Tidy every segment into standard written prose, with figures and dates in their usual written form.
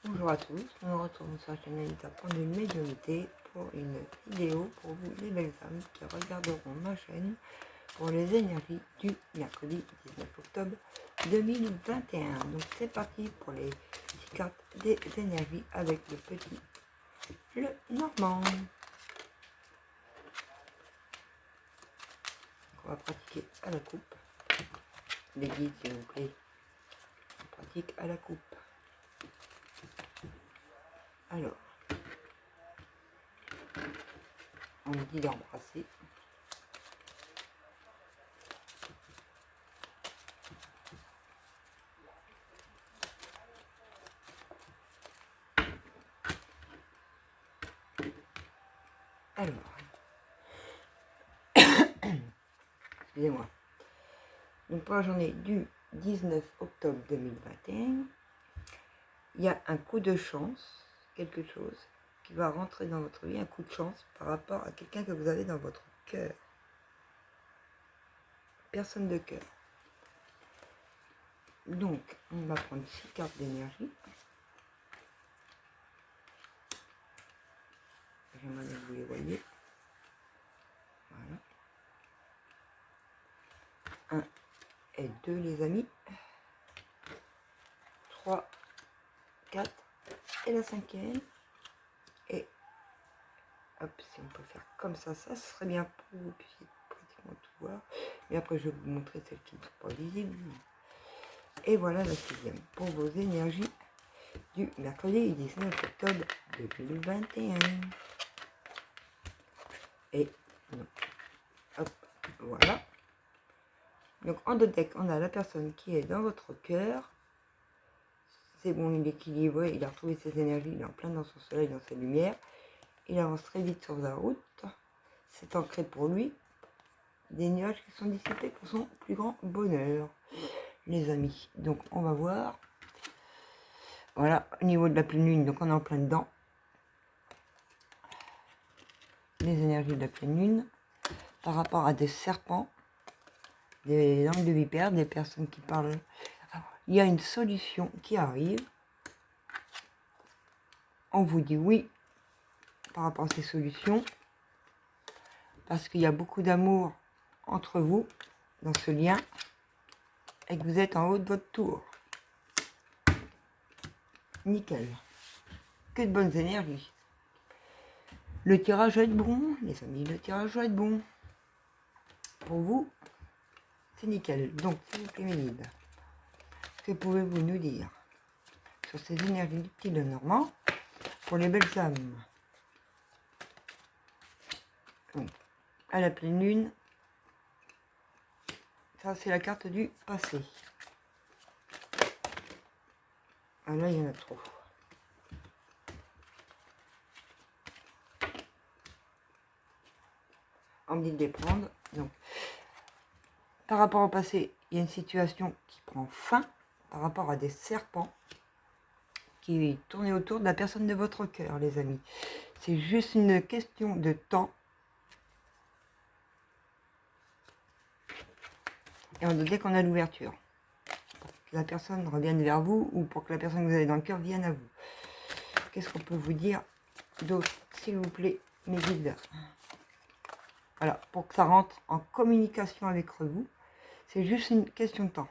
Bonjour à tous, nous nous retrouvons sur la chaîne Anita Point de Médiumnité pour une vidéo pour vous les belles âmes qui regarderont ma chaîne pour les énergies du mercredi 19 octobre 2021. Donc c'est parti pour les 6 cartes des énergies avec le petit, le normand. On va pratiquer à la coupe. Les guides s'il vous plaît. On pratique à la coupe. Alors, on me dit d'embrasser. Alors, excusez-moi. Donc pour la journée du 19 octobre 2021, il y a un coup de chance, quelque chose qui va rentrer dans votre vie, un coup de chance par rapport à quelqu'un que vous avez dans votre cœur. Personne de cœur. Donc, on va prendre 6 cartes d'énergie. J'aimerais que vous les voyez. Voilà. 1 et 2 les amis. 3, 4 et la 5e. Et hop, si on peut faire comme ça serait bien pour que vous puissiez pratiquement tout voir. Mais après, je vais vous montrer celles qui ne sont pas visibles. Et voilà la 6e pour vos énergies du mercredi 19 octobre 2021. Et donc, hop, voilà. Donc en deux decks, on a la personne qui est dans votre cœur. C'est bon, il est équilibré, il a retrouvé ses énergies, il est en plein dans son soleil, dans sa lumière. Il avance très vite sur la route. C'est ancré pour lui. Des nuages qui sont dissipés pour son plus grand bonheur, les amis. Donc on va voir. Voilà, au niveau de la pleine lune, donc on est en plein dedans. Les énergies de la pleine lune par rapport à des serpents, des langues de vipère, des personnes qui parlent. Il y a une solution qui arrive. On vous dit oui par rapport à ces solutions parce qu'il y a beaucoup d'amour entre vous dans ce lien et que vous êtes en haut de votre tour. Nickel. Que de bonnes énergies. Le tirage va être bon, les amis, le tirage va être bon. Pour vous, c'est nickel. Donc, s'il vous plaît, mes guides, que pouvez-vous nous dire sur ces énergies du petit Lenormand pour les belles âmes? Donc, à la pleine lune, ça c'est la carte du passé. Ah là, il y en a trop. On me dit de les prendre. Donc, par rapport au passé, il y a une situation qui prend fin par rapport à des serpents qui tournaient autour de la personne de votre cœur, les amis. C'est juste une question de temps. Et on dès qu'on a l'ouverture, pour que la personne revienne vers vous ou pour que la personne que vous avez dans le cœur vienne à vous. Qu'est-ce qu'on peut vous dire d'autre, s'il vous plaît, mes guides? Voilà, pour que ça rentre en communication avec vous, c'est juste une question de temps.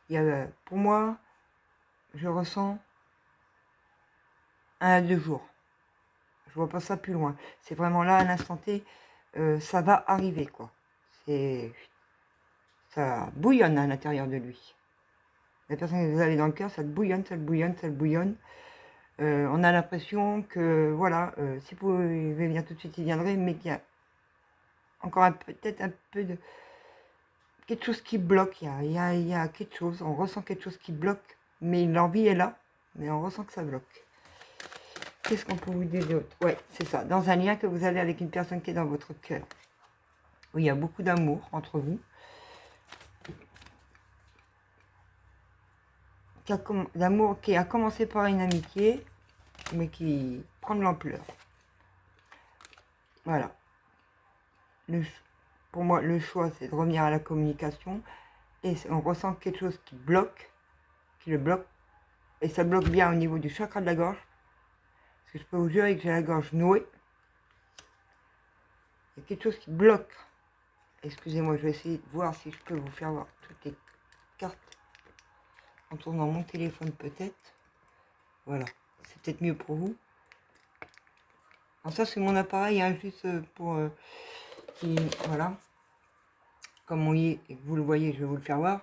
Il y a, pour moi, je ressens 1 à 2 jours. Je vois pas ça plus loin. C'est vraiment là, à l'instant T, ça va arriver, quoi. Ça bouillonne à l'intérieur de lui. La personne que vous avez dans le cœur, ça bouillonne, ça bouillonne, ça bouillonne. On a l'impression que, voilà, si vous pouvez venir tout de suite, il viendrait, mais qu'il y a encore peut-être un peu de... quelque chose qui bloque, il y a quelque chose, on ressent quelque chose qui bloque, mais l'envie est là, mais on ressent que ça bloque. Qu'est-ce qu'on peut vous dire d'autre? Ouais, c'est ça, dans un lien que vous avez avec une personne qui est dans votre cœur, où il y a beaucoup d'amour entre vous, d'amour qui a commencé par une amitié, mais qui prend de l'ampleur. Voilà. Pour moi, le choix, c'est de revenir à la communication et on ressent quelque chose qui bloque, qui le bloque, et ça bloque bien au niveau du chakra de la gorge, parce que je peux vous jurer que j'ai la gorge nouée. Il y a quelque chose qui bloque. Excusez-moi, je vais essayer de voir si je peux vous faire voir toutes les cartes en tournant mon téléphone peut-être. Voilà, c'est peut-être mieux pour vous. Alors ça c'est mon appareil, hein, juste pour... voilà. Comme vous le voyez, je vais vous le faire voir.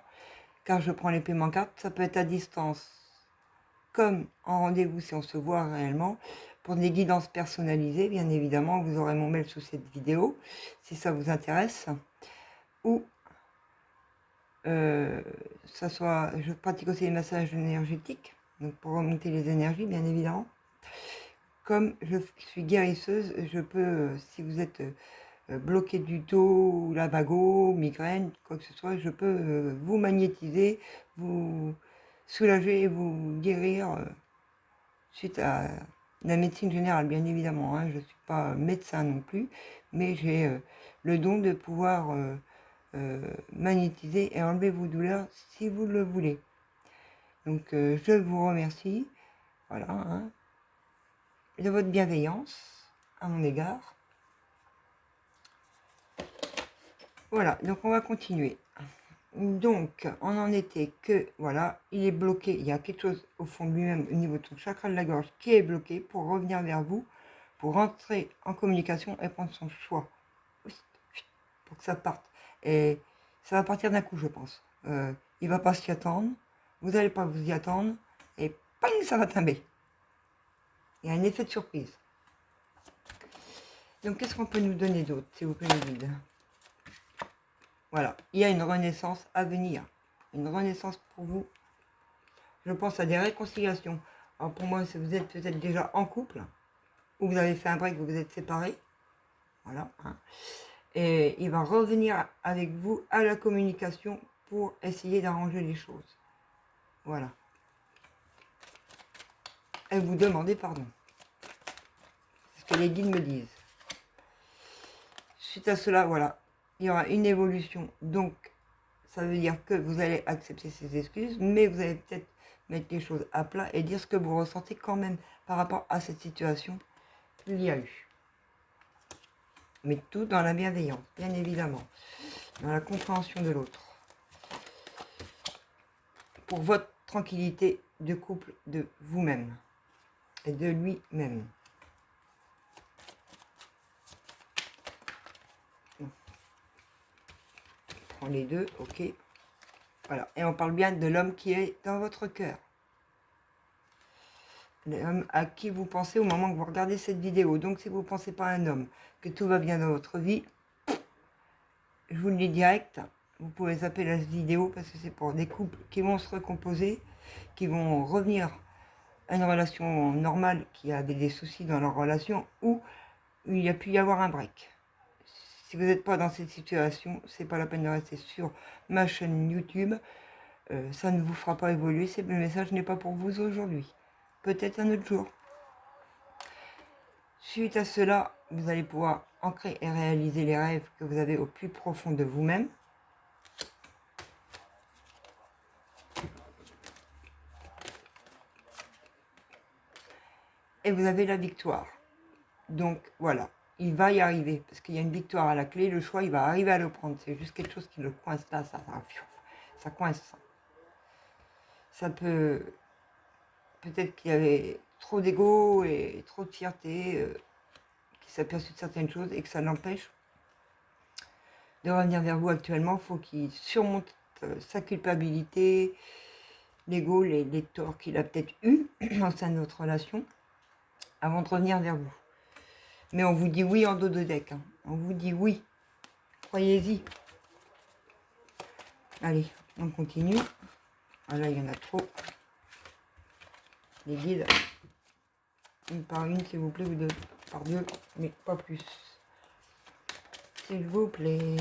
Car je prends les paiements cartes, ça peut être à distance, comme en rendez-vous si on se voit réellement. Pour des guidances personnalisées, bien évidemment, vous aurez mon mail sous cette vidéo, si ça vous intéresse. Ou, ça soit, je pratique aussi les massages énergétiques, donc pour remonter les énergies, bien évidemment. Comme je suis guérisseuse, je peux, si vous êtes bloqué du dos, lavago, migraine, quoi que ce soit, je peux vous magnétiser, vous soulager et vous guérir suite à la médecine générale, bien évidemment. Hein. Je ne suis pas médecin non plus, mais j'ai le don de pouvoir magnétiser et enlever vos douleurs si vous le voulez. Donc je vous remercie, voilà, hein, de votre bienveillance à mon égard. Voilà, donc on va continuer. Donc, on en était que, voilà, il est bloqué, il y a quelque chose au fond de lui-même, au niveau de son chakra de la gorge, qui est bloqué pour revenir vers vous, pour rentrer en communication et prendre son choix, pour que ça parte. Et ça va partir d'un coup, je pense. Il ne va pas s'y attendre, vous n'allez pas vous y attendre, et ping, ça va tomber. Il y a un effet de surprise. Donc, qu'est-ce qu'on peut nous donner d'autre, s'il vous plaît, le guide? Voilà, il y a une renaissance à venir. Une renaissance pour vous. Je pense à des réconciliations. Alors pour moi, si vous êtes peut-être déjà en couple, ou vous avez fait un break, vous vous êtes séparés. Voilà. Hein. Et il va revenir avec vous à la communication pour essayer d'arranger les choses. Voilà. Et vous demandez pardon. C'est ce que les guides me disent. Suite à cela, voilà, il y aura une évolution. Donc, ça veut dire que vous allez accepter ces excuses, mais vous allez peut-être mettre les choses à plat et dire ce que vous ressentez quand même par rapport à cette situation qu'il y a eu. Mais tout dans la bienveillance, bien évidemment, dans la compréhension de l'autre. Pour votre tranquillité de couple de vous-même et de lui-même. On prend les deux, ok. Voilà, et on parle bien de l'homme qui est dans votre cœur. L'homme à qui vous pensez au moment que vous regardez cette vidéo. Donc si vous ne pensez pas à un homme, que tout va bien dans votre vie, je vous le dis direct, vous pouvez zapper la vidéo parce que c'est pour des couples qui vont se recomposer, qui vont revenir à une relation normale, qui avait des soucis dans leur relation, ou il y a pu y avoir un break. Si vous n'êtes pas dans cette situation, c'est pas la peine de rester sur ma chaîne YouTube. Ça ne vous fera pas évoluer, le message n'est pas pour vous aujourd'hui. Peut-être un autre jour. Suite à cela, vous allez pouvoir ancrer et réaliser les rêves que vous avez au plus profond de vous-même. Et vous avez la victoire. Donc voilà, il va y arriver, parce qu'il y a une victoire à la clé, le choix, il va arriver à le prendre. C'est juste quelque chose qui le coince là, ça coince. Ça peut-être qu'il y avait trop d'ego et trop de fierté, qui s'aperçut de certaines choses et que ça l'empêche de revenir vers vous actuellement. Il faut qu'il surmonte sa culpabilité, l'ego, les torts qu'il a peut-être eu au sein de notre relation, avant de revenir vers vous. Mais on vous dit oui en dos de deck. Hein. On vous dit oui. Croyez-y. Allez, on continue. Ah là, il y en a trop. Les guides. Une par une, s'il vous plaît, ou deux par deux, mais pas plus. S'il vous plaît.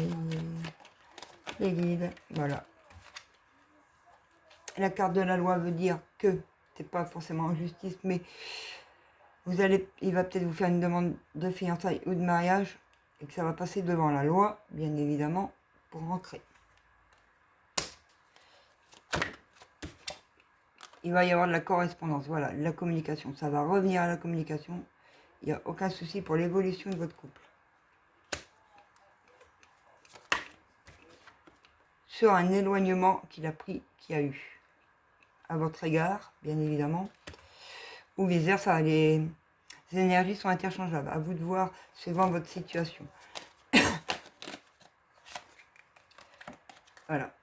Les guides. Voilà. La carte de la loi veut dire que c'est pas forcément en justice, mais il va peut-être vous faire une demande de fiançailles ou de mariage et que ça va passer devant la loi, bien évidemment, pour rentrer. il va y avoir de la correspondance, voilà, de la communication. Ça va revenir à la communication. Il n'y a aucun souci pour l'évolution de votre couple. Sur un éloignement qu'il a eu à votre égard, bien évidemment, ou vice-versa, les énergies sont interchangeables. À vous de voir suivant votre situation. Voilà.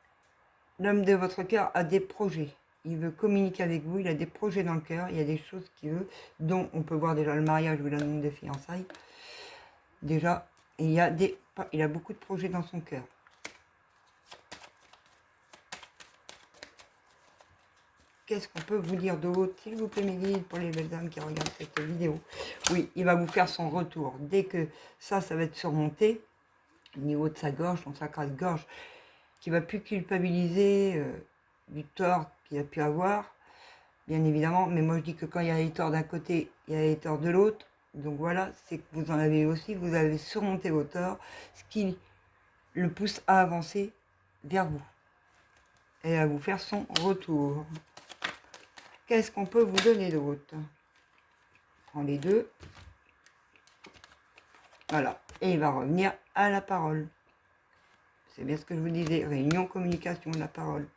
L'homme de votre cœur a des projets. Il veut communiquer avec vous, il a des projets dans le cœur, il y a des choses qu'il veut, dont on peut voir déjà le mariage ou la demande de fiançailles. Déjà, il a beaucoup de projets dans son cœur. Qu'est-ce qu'on peut vous dire d'autre, s'il vous plaît, mes guides, pour les belles âmes qui regardent cette vidéo? Oui, il va vous faire son retour. Dès que ça va être surmonté, au niveau de sa gorge, dans sa gorge, qui ne va plus culpabiliser du tort qu'il a pu avoir, bien évidemment. Mais moi, je dis que quand il y a les torts d'un côté, il y a les torts de l'autre. Donc voilà, c'est que vous en avez aussi, vous avez surmonté vos torts, ce qui le pousse à avancer vers vous et à vous faire son retour. Qu'est-ce qu'on peut vous donner d'autre? Prends les deux. Voilà. Et il va revenir à la parole. C'est bien ce que je vous disais. Réunion, communication, la parole.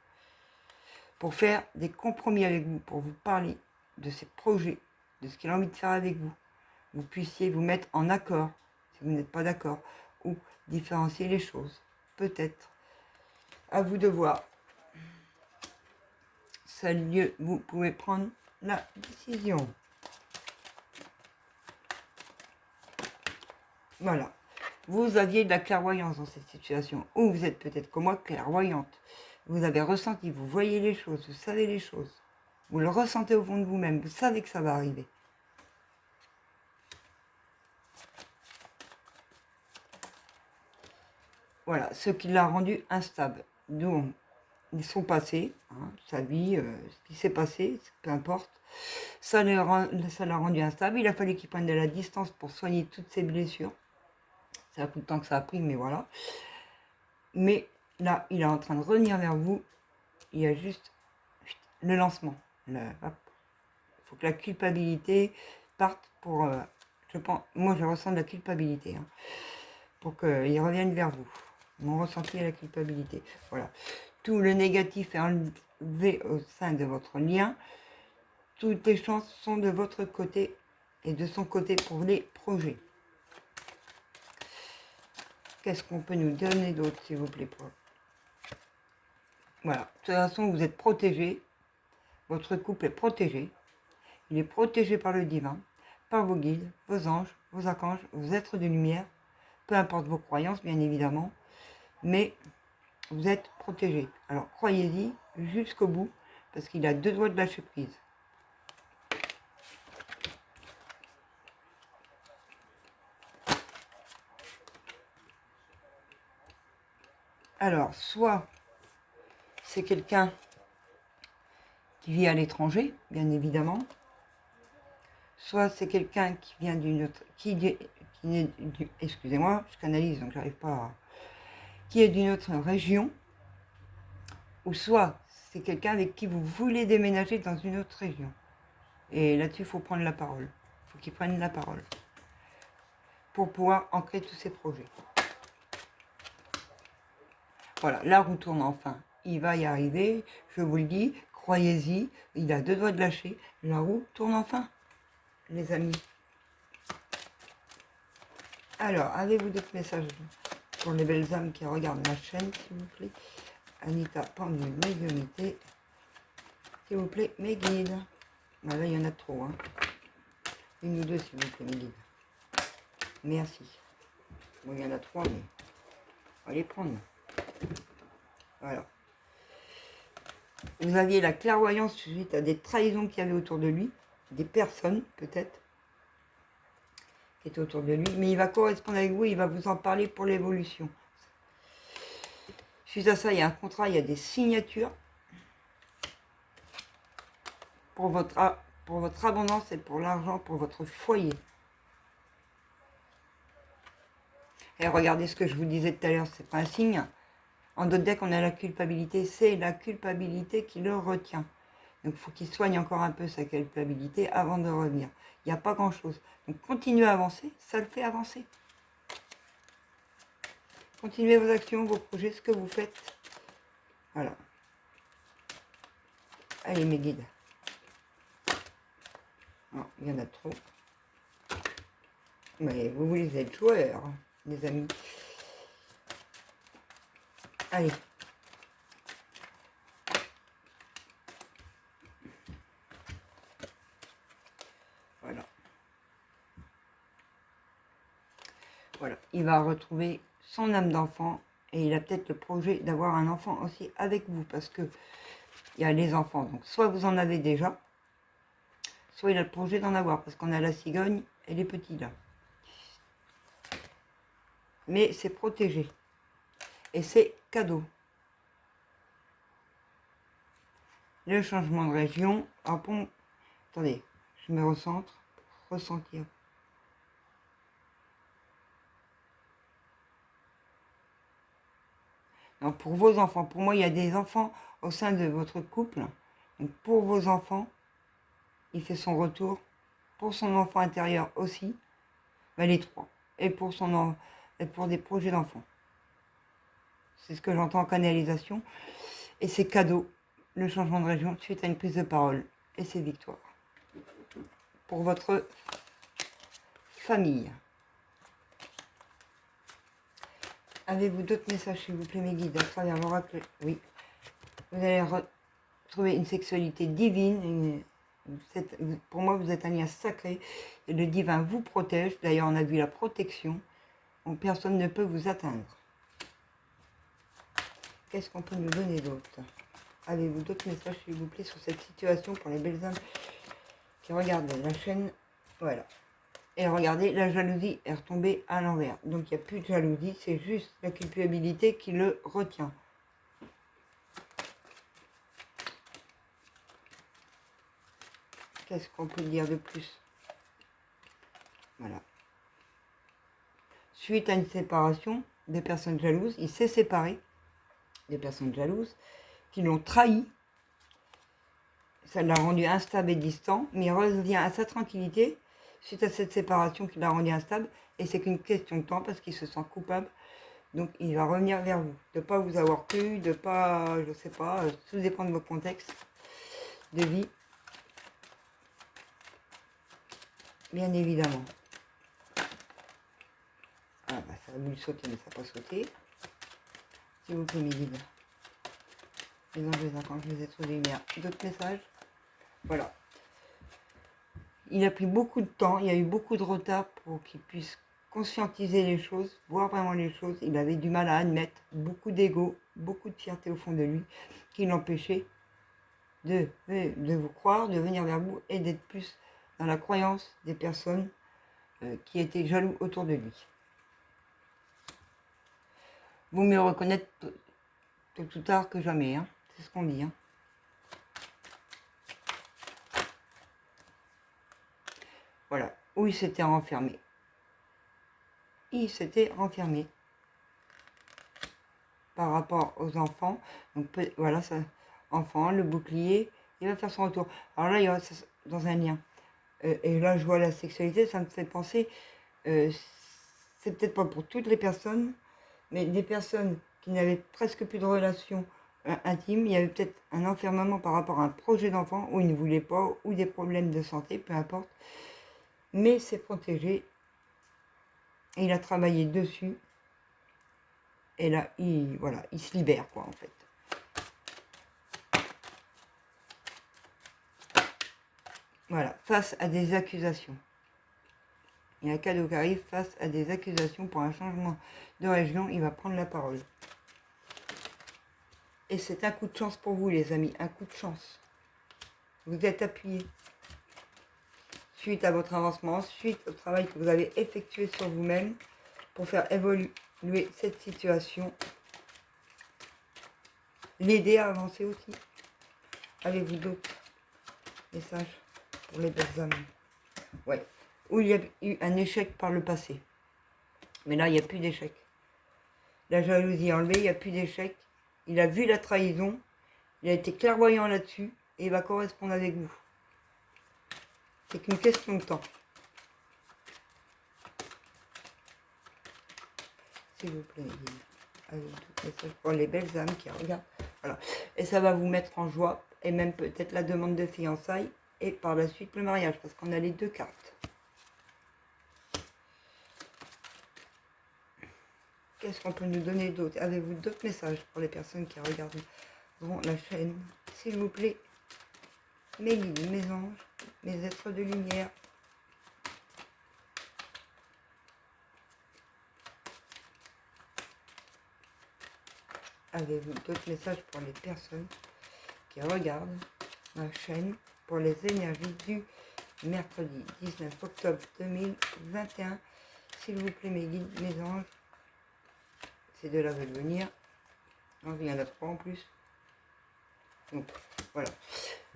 Pour faire des compromis avec vous, pour vous parler de ses projets, de ce qu'il a envie de faire avec vous. Vous puissiez vous mettre en accord, si vous n'êtes pas d'accord, ou différencier les choses. Peut-être. À vous de voir. Seul lieu, vous pouvez prendre la décision. Voilà. Vous aviez de la clairvoyance dans cette situation. Ou vous êtes peut-être comme moi clairvoyante. Vous avez ressenti, vous voyez les choses, vous savez les choses. Vous le ressentez au fond de vous-même. Vous savez que ça va arriver. Voilà, ce qui l'a rendu instable. Donc, son passé, hein, sa vie, ce qui s'est passé, peu importe, ça l'a rendu instable. Il a fallu qu'il prenne de la distance pour soigner toutes ses blessures. Ça a pris le temps que ça a pris, mais voilà. Mais là, il est en train de revenir vers vous. Il y a juste le lancement. Il faut que la culpabilité parte pour... je pense, moi, je ressens de la culpabilité. Hein, pour qu'il revienne vers vous. Mon ressenti est la culpabilité. Voilà. Tout le négatif est enlevé au sein de votre lien. Toutes les chances sont de votre côté et de son côté pour les projets. Qu'est-ce qu'on peut nous donner d'autre, s'il vous plaît? Voilà. De toute façon, vous êtes protégé. Votre couple est protégé. Il est protégé par le divin, par vos guides, vos anges, vos archanges, vos êtres de lumière. Peu importe vos croyances, bien évidemment. Mais vous êtes protégé. Alors, croyez-y jusqu'au bout, parce qu'il a 2 doigts de lâcher prise. Alors, soit c'est quelqu'un qui vit à l'étranger, bien évidemment, soit c'est quelqu'un qui vient d'une autre, excusez-moi, je canalise, donc j'arrive pas à, qui est d'une autre région, ou soit c'est quelqu'un avec qui vous voulez déménager dans une autre région. Et là-dessus, il faut prendre la parole. Il faut qu'il prenne la parole pour pouvoir ancrer tous ces projets. Voilà, la roue tourne enfin. Il va y arriver, je vous le dis, croyez-y, il a 2 doigts de lâcher. La roue tourne enfin, les amis. Alors, avez-vous d'autres messages pour les belles âmes qui regardent ma chaîne, s'il vous plaît? Anita, pendule, médiumnité. S'il vous plaît, mes guides. Voilà, il y en a trop. Hein. Une ou deux, s'il vous plaît, mes guides. Merci. Bon, il y en a 3, mais on va les prendre. Voilà. Vous aviez la clairvoyance suite à des trahisons qu'il y avait autour de lui, des personnes peut-être qui étaient autour de lui, mais il va correspondre avec vous, il va vous en parler pour l'évolution. Suite à ça, il y a un contrat, il y a des signatures pour votre abondance et pour l'argent, pour votre foyer. Et regardez ce que je vous disais tout à l'heure, c'est pas un signe. En d'autres decks, on a la culpabilité, c'est la culpabilité qui le retient. Donc il faut qu'il soigne encore un peu sa culpabilité avant de revenir. Il n'y a pas grand-chose. Donc continuez à avancer, ça le fait avancer. Continuez vos actions, vos projets, ce que vous faites. Voilà. Allez mes guides. Non, il y en a trop. Mais vous voulez être joueurs, les amis. Allez. Voilà. Voilà. Il va retrouver son âme d'enfant et il a peut-être le projet d'avoir un enfant aussi avec vous parce que il y a les enfants. Donc soit vous en avez déjà, soit il a le projet d'en avoir parce qu'on a la cigogne et les petits là. Mais c'est protégé. Et c'est cadeau. Le changement de région. Alors bon, attendez, je me recentre pour ressentir. Non, pour vos enfants. Pour moi, il y a des enfants au sein de votre couple. Donc pour vos enfants, il fait son retour. Pour son enfant intérieur aussi. Ben, les trois. Et pour et pour des projets d'enfants. C'est ce que j'entends en canalisation. Et c'est cadeau, le changement de région, suite à une prise de parole. Et c'est victoire. Pour votre famille. Avez-vous d'autres messages, s'il vous plaît, mes guides, à travers l'oracle? Oui. Vous allez retrouver une sexualité divine. Pour moi, vous êtes un lien sacré. Et le divin vous protège. D'ailleurs, on a vu la protection. Donc, personne ne peut vous atteindre. Qu'est-ce qu'on peut nous donner d'autre? Avez-vous d'autres messages, s'il vous plaît, sur cette situation pour les belles âmes qui regardent la chaîne? Voilà. Et regardez, la jalousie est retombée à l'envers. Donc, il n'y a plus de jalousie, c'est juste la culpabilité qui le retient. Qu'est-ce qu'on peut dire de plus? Voilà. Suite à une séparation, des personnes jalouses, il s'est séparé des personnes jalouses qui l'ont trahi. Ça l'a rendu instable et distant, mais il revient à sa tranquillité suite à cette séparation qui l'a rendu instable. Et c'est qu'une question de temps parce qu'il se sent coupable. Donc il va revenir vers vous. De ne pas vous avoir cru, de pas, je sais pas, tout dépend de vos contextes de vie. Bien évidemment. Ah bah ça a voulu sauter, mais ça n'a pas sauté. S'il vous plaît, mes guides. Les anges, les archanges, les êtres de lumière. D'autres messages? Voilà. Il a pris beaucoup de temps, il y a eu beaucoup de retard pour qu'il puisse conscientiser les choses, voir vraiment les choses. Il avait du mal à admettre, beaucoup d'ego, beaucoup de fierté au fond de lui, qui l'empêchait de vous croire, de venir vers vous et d'être plus dans la croyance des personnes qui étaient jaloux autour de lui. Vaut mieux reconnaître tôt ou tard que jamais, hein. C'est ce qu'on dit. Hein. Voilà, où il s'était renfermé. Il s'était renfermé par rapport aux enfants. Donc voilà, ça, enfant, le bouclier, il va faire son retour. Alors là, il y a dans un lien. Et là, je vois la sexualité, ça me fait penser, c'est peut-être pas pour toutes les personnes, mais des personnes qui n'avaient presque plus de relations intimes, il y avait peut-être un enfermement par rapport à un projet d'enfant où ils ne voulaient pas, ou des problèmes de santé, peu importe. Mais c'est protégé. Et il a travaillé dessus. Et là, voilà, il se libère, quoi, en fait. Voilà, face à des accusations. Il y a un cadeau qui arrive face à des accusations pour un changement de région. Il va prendre la parole. Et c'est un coup de chance pour vous, les amis. Un coup de chance. Vous êtes appuyé. Suite à votre avancement, suite au travail que vous avez effectué sur vous-même pour faire évoluer cette situation. L'aider à avancer aussi. Avez-vous d'autres messages pour les belles âmes? Ouais. Où il y a eu un échec par le passé. Mais là, il n'y a plus d'échec. La jalousie enlevée, il n'y a plus d'échec. Il a vu la trahison. Il a été clairvoyant là-dessus. et il va correspondre avec vous. C'est qu'une question de temps. S'il vous plaît, pour les belles âmes qui regardent. Voilà. Et ça va vous mettre en joie, et même peut-être la demande de fiançailles, et par la suite le mariage, parce qu'on a les deux cartes. Qu'est-ce qu'on peut nous donner d'autre? Avez-vous d'autres messages pour les personnes qui regardent la chaîne? S'il vous plaît, mes guides, mes anges, mes êtres de lumière. Avez-vous d'autres messages pour les personnes qui regardent la chaîne pour les énergies du mercredi 19 octobre 2021? S'il vous plaît, mes guides, mes anges. Ces deux-là veulent venir. Non, il y en a trois en plus. Donc, voilà.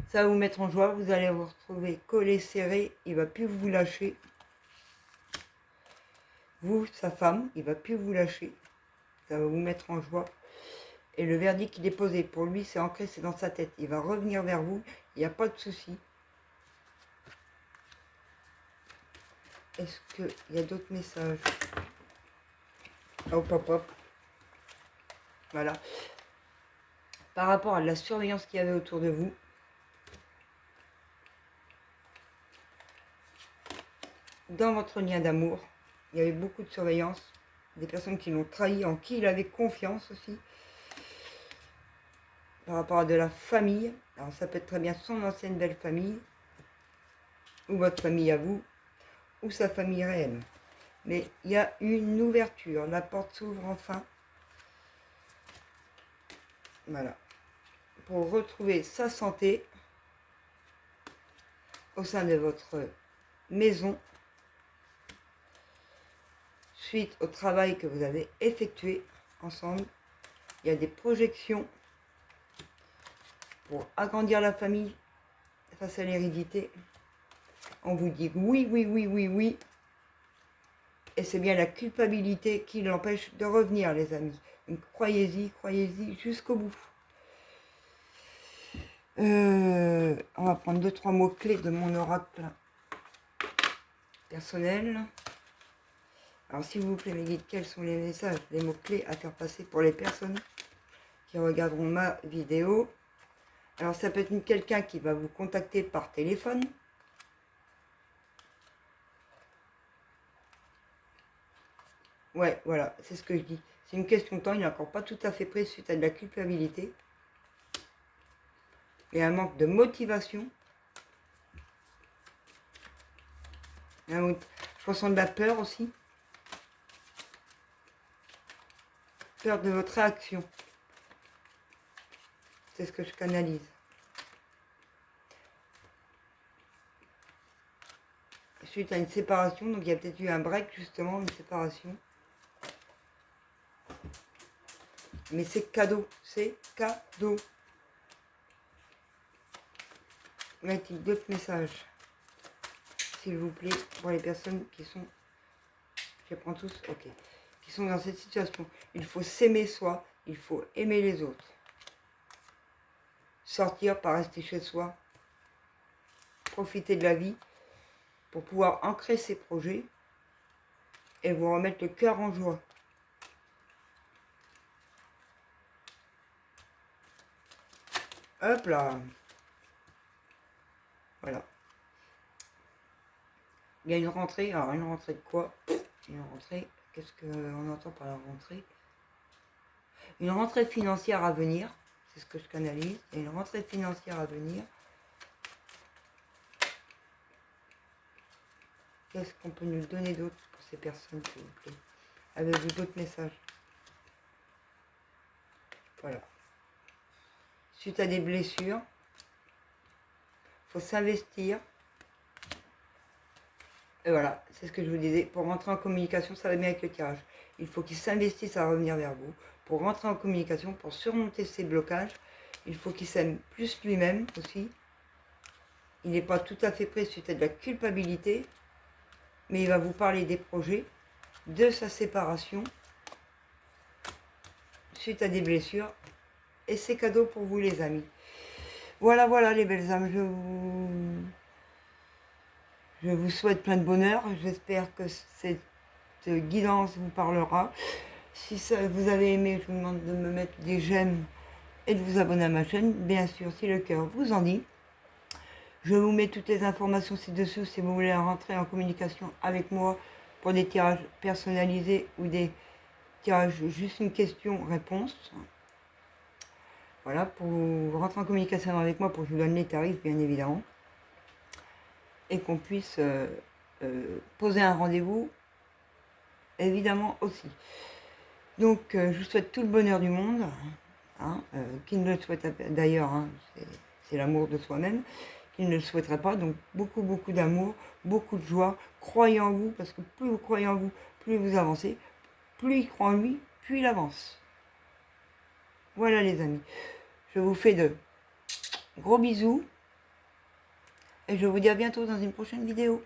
Ça va vous mettre en joie. Vous allez vous retrouver collé, serré. Il ne va plus vous lâcher. Vous, sa femme, il ne va plus vous lâcher. Ça va vous mettre en joie. Et le verdict qu'il est posé pour lui, c'est ancré, c'est dans sa tête. Il va revenir vers vous. Il n'y a pas de souci. Est-ce qu'il y a d'autres messages? Hop, hop, hop. Voilà. Par rapport à la surveillance qu'il y avait autour de vous, dans votre lien d'amour, il y avait beaucoup de surveillance, des personnes qui l'ont trahi, en qui il avait confiance aussi, par rapport à de la famille. Alors ça peut être très bien son ancienne belle famille, ou votre famille à vous, ou sa famille réelle. Mais il y a une ouverture, la porte s'ouvre enfin. Voilà. Pour retrouver sa santé au sein de votre maison, suite au travail que vous avez effectué ensemble. Il y a des projections pour agrandir la famille face à l'hérédité. On vous dit oui, oui, oui, oui, oui. Et c'est bien la culpabilité qui l'empêche de revenir, les amis. Donc croyez-y jusqu'au bout. On va prendre 2-3 mots-clés de mon oracle personnel. Alors s'il vous plaît, mes guides, quels sont les messages, les mots-clés à faire passer pour les personnes qui regarderont ma vidéo? Alors ça peut être quelqu'un qui va vous contacter par téléphone. Ouais, voilà, c'est ce que je dis. C'est une question de temps, il n'est encore pas tout à fait prêt suite à de la culpabilité. Et un manque de motivation. Je ressens de la peur aussi. Peur de votre réaction. C'est ce que je canalise. Suite à une séparation, donc il y a peut-être eu un break justement, une séparation. Mais c'est cadeau, c'est cadeau. Y a-t-il d'autres messages, s'il vous plaît, pour les personnes qui sont... Je les prends tous, ok. Qui sont dans cette situation. Il faut s'aimer soi, il faut aimer les autres. Sortir, pas rester chez soi. Profiter de la vie pour pouvoir ancrer ses projets et vous remettre le cœur en joie. Hop là. Voilà. Il y a une rentrée. Alors une rentrée de quoi? Une rentrée. Qu'est-ce qu'on entend par la rentrée? Une rentrée financière à venir. C'est ce que je canalise. Il y a une rentrée financière à venir. Qu'est-ce qu'on peut nous donner d'autre pour ces personnes, s'il vous plaît? Avez-vous d'autres messages? Voilà. Suite à des blessures, il faut s'investir. Et voilà, c'est ce que je vous disais. Pour rentrer en communication, ça va bien avec le tirage. Il faut qu'il s'investisse à revenir vers vous. Pour rentrer en communication, pour surmonter ses blocages, il faut qu'il s'aime plus lui-même aussi. Il n'est pas tout à fait prêt suite à de la culpabilité, mais il va vous parler des projets, de sa séparation, suite à des blessures. Et c'est cadeau pour vous, les amis. Voilà, voilà les belles âmes, je vous souhaite plein de bonheur. J'espère que cette guidance vous parlera. Si ça, vous avez aimé, je vous demande de me mettre des j'aime et de vous abonner à ma chaîne, bien sûr, si le cœur vous en dit. Je vous mets toutes les informations ci-dessous si vous voulez rentrer en communication avec moi pour des tirages personnalisés ou des tirages juste une question-réponse. Voilà, pour rentrer en communication avec moi, pour que je vous donne les tarifs, bien évidemment. Et qu'on puisse poser un rendez-vous, évidemment aussi. Donc, je vous souhaite tout le bonheur du monde. Hein, qui ne le souhaite d'ailleurs, hein, c'est l'amour de soi-même, qui ne le souhaiterait pas. Donc, beaucoup, beaucoup d'amour, beaucoup de joie. Croyez en vous, parce que plus vous croyez en vous, plus vous avancez. Plus il croit en lui, plus il avance. Voilà les amis. Je vous fais de gros bisous. Et je vous dis à bientôt dans une prochaine vidéo.